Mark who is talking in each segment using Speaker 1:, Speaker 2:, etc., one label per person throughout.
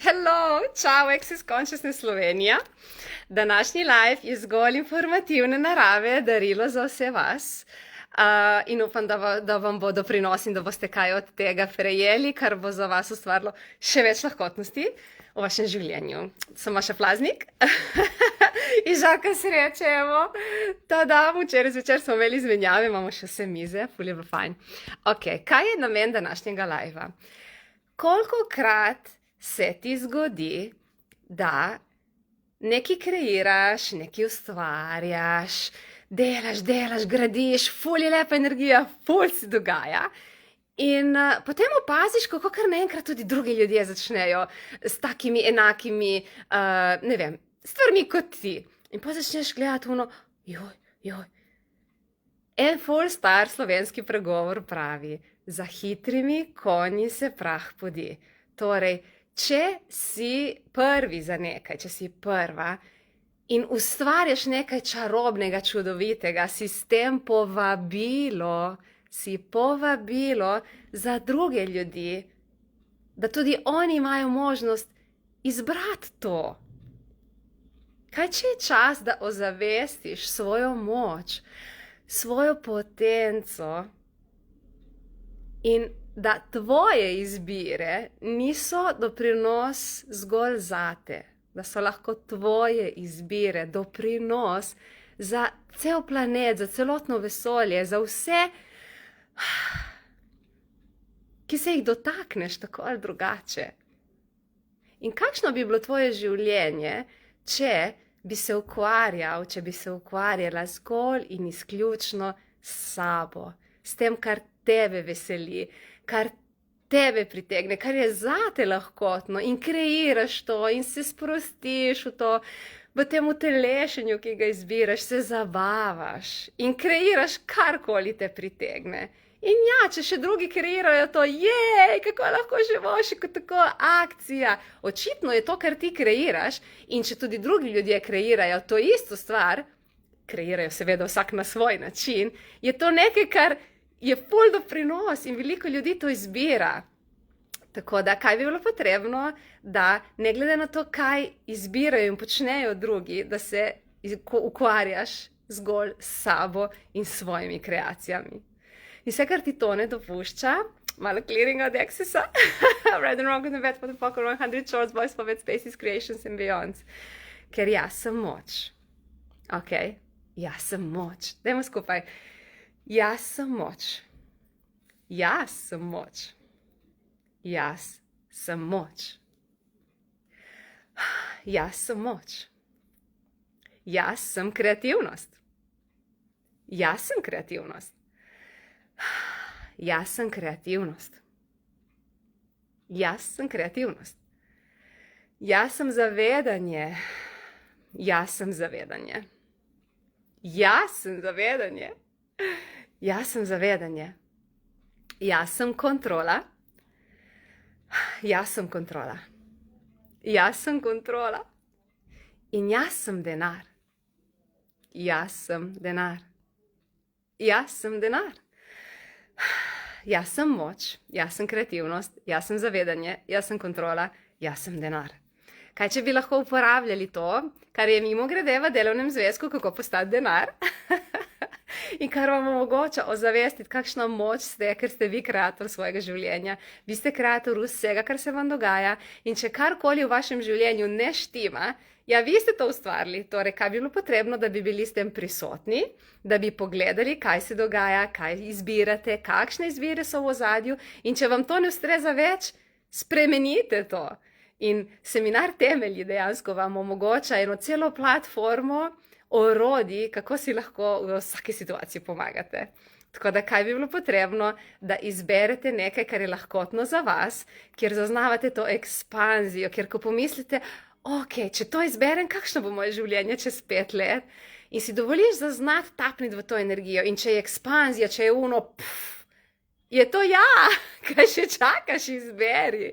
Speaker 1: Hello, čau, Access Consciousness Slovenija. Današnji live je zgolj informativne narave, darilo za vse vas. In upam, da vam bo doprinos in da boste kaj od tega prejeli, kar bo za vas ustvarilo še več lahkotnosti v vašem življenju. Sem Maša Plaznik. In žaka sreče, evo. Tada, včeraj zvečer smo imeli izmenjave, imamo še vse mize, ful je bilo fajn. Ok, kaj je namen današnjega liva? Kolikokrat se ti zgodi, da nekaj kreiraš, nekaj ustvarjaš, delaš, gradiš, ful je lepa energija, ful se dogaja. In potem opaziš, kako kar naenkrat tudi drugi ljudje začnejo s takimi enakimi, ne vem, stvarmi kot ti. In pa začneš gledati joj. En ful star slovenski pregovor pravi, za hitrimi konji se prah podi. Torej, če si prvi za nekaj, če si prva in ustvarjaš nekaj čarobnega, čudovitega, si s tem povabilo za druge ljudi, da tudi oni imajo možnost izbrati to. Kaj če je čas, da ozavestiš svojo moč, svojo potenco in da tvoje izbire niso doprinos zgolj zate, da so lahko tvoje izbire doprinos za cel planet, za celotno vesolje, za vse, ki se jih dotakneš tako ali drugače. In kakšno bi bilo tvoje življenje, če bi se ukvarjala zgolj in izključno s sabo, s tem, kar tebe veseli, kar tebe pritegne, kar je zate lahkotno in kreiraš to in se sprostiš v to, v tem utelešenju, ki ga izbiraš, se zabavaš in kreiraš karkoli te pritegne. In ja, če še drugi kreirajo to, kako lahko živoš kot tako akcija. Očitno je to, kar ti kreiraš, in če tudi drugi ljudje kreirajo to isto stvar, kreirajo seveda vsak na svoj način, je to nekaj, kar je ful doprinos in veliko ljudi to izbira. Tako da, kaj bi bilo potrebno, da ne glede na to, kaj izbirajo in počnejo drugi, da se ukvarjaš zgolj s sabo in svojimi kreacijami. In vse, kar ti to ne dopušča, malo clearing od accessa, right and wrong in the bed for the poker 100 shorts, boys for bed spaces, creations and beyonds. Ker jaz sem moč. Ok, jaz sem moč. Dajmo skupaj. Jaz sem moč. Jaz sem moč. Jaz sem moč. Jaz sem moč. Jaz sem kreativnost. Jaz sem kreativnost. Jaz sem kreativnost. Jaz sem kreativnost. Jaz sem zavedanje. Jaz sem zavedanje. Jaz sem zavedanje. Jaz sem zavedanje. Jaz sem kontrola. Jaz sem kontrola. Jaz sem kontrola. In jaz sem denar. Jaz sem denar. Jaz sem denar. Jaz sem moč, jaz sem kreativnost, jaz sem zavedanje, jaz sem kontrola, jaz sem denar. Kaj, če bi lahko uporabljali to, kar je mimogrede v delovnem zvezku, kako postati denar? In kar vam omogoča ozavestiti, kakšna moč ste, ker ste vi kreator svojega življenja. Vi ste kreator vsega, kar se vam dogaja. In če karkoli v vašem življenju ne štima, ja, vi ste to ustvarili. Torej, kaj bi bilo potrebno, da bi bili s tem prisotni, da bi pogledali, kaj se dogaja, kaj izbirate, kakšne izbire so v ozadju. In če vam to ne ustreza več, spremenite to. In seminar Temelji dejansko vam omogoča eno celo platformo orodij, kako si lahko v vsaki situaciji pomagate. Tako da, kaj bi bilo potrebno, da izberete nekaj, kar je lahkotno za vas, kjer zaznavate to ekspanzijo, kjer ko pomislite, ok, če to izberem, kakšno bo moje življenje čez 5 let, in si dovoliš zaznati, tapniti v to energijo, in če je ekspanzija, če je je to ja, kaj še čakaš, izberi.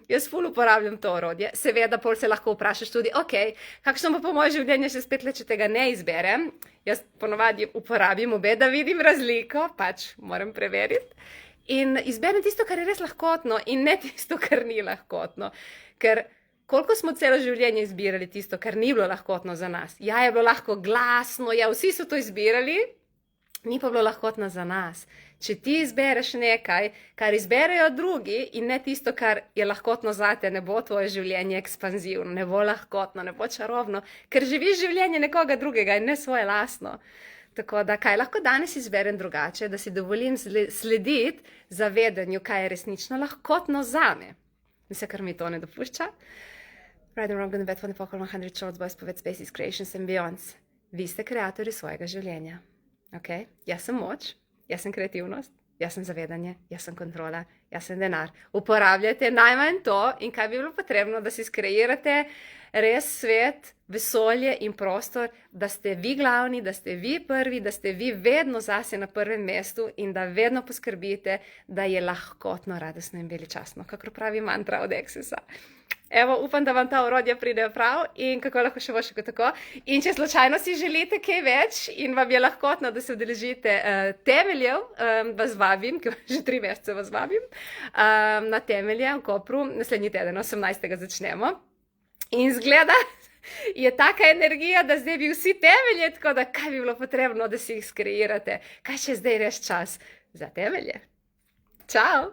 Speaker 1: Jaz ful uporabljam to orodje. Seveda, pol se lahko vprašaš tudi, ok, kakšno bo pa moje življenje čez 5 let, če tega ne izberem. Jaz ponovadi uporabim obe, da vidim razliko, pač moram preveriti. In izberem tisto, kar je res lahkotno in ne tisto, kar ni lahkotno. Ker Koliko smo celo življenje izbirali tisto, kar ni bilo lahkotno za nas? Ja, je bilo lahko glasno, ja, vsi so to izbirali, ni pa bilo lahkotno za nas. Če ti izbereš nekaj, kar izberejo drugi in ne tisto, kar je lahkotno zate, ne bo tvoje življenje ekspanzivno, ne bo lahkotno, ne bo čarobno, ker živiš življenje nekoga drugega in ne svoje lastno. Tako da, kaj lahko danes izberem drugače, da si dovolim slediti zavedanju, kaj je resnično lahkotno zame. Vse, kar mi to ne dopušča. Right and wrong in the bed, 24, 100 shorts, boys, poets, spaces, creations and beyonds. Vi ste kreatori svojega življenja. Okay? Jaz sem moč, jaz sem kreativnost, jaz sem zavedanje, jaz sem kontrola, jaz sem denar. Uporabljajte najmanj to in kaj bi bilo potrebno, da si skreirate res svet, vesolje in prostor, da ste vi glavni, da ste vi prvi, da ste vi vedno zase na prvem mestu in da vedno poskrbite, da je lahkotno, radostno in veličastno, kakor pravi mantra od Accessa. Evo, upam, da vam ta orodja pridejo prav in kako lahko še bo še kot tako. In če slučajno si želite kaj več in vam je lahkotno, da se udeležite temeljev, vas vabim, ker že 3 mesece vas vabim, na temelje v Kopru, naslednji teden, 18. začnemo. In zgleda, je taka energija, da zdaj bi vsi temelje, tako da kaj bi bilo potrebno, da si jih skreirate. Kaj še zdaj res čas za temelje? Čau!